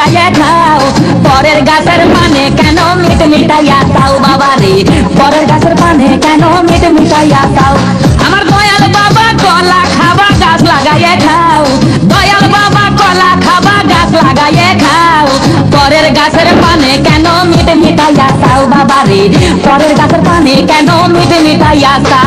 লাগাইয়া খাও পরের গাছের পানে কেন মিট মিটাইয়া খাও বাবা রে পরের গাছের পানে কেন মিট মিটাইয়া খাও আমার দয়াল বাবা কলা খাবা গাছ লাগাইয়া খাও দয়াল বাবা কলা খাবা গাছ লাগাইয়া খাও পরের গাছের পানে কেন মিট মিটাইয়া খাও বাবা রে পরের গাছের পানে কেন মিট মিটাইয়া খাও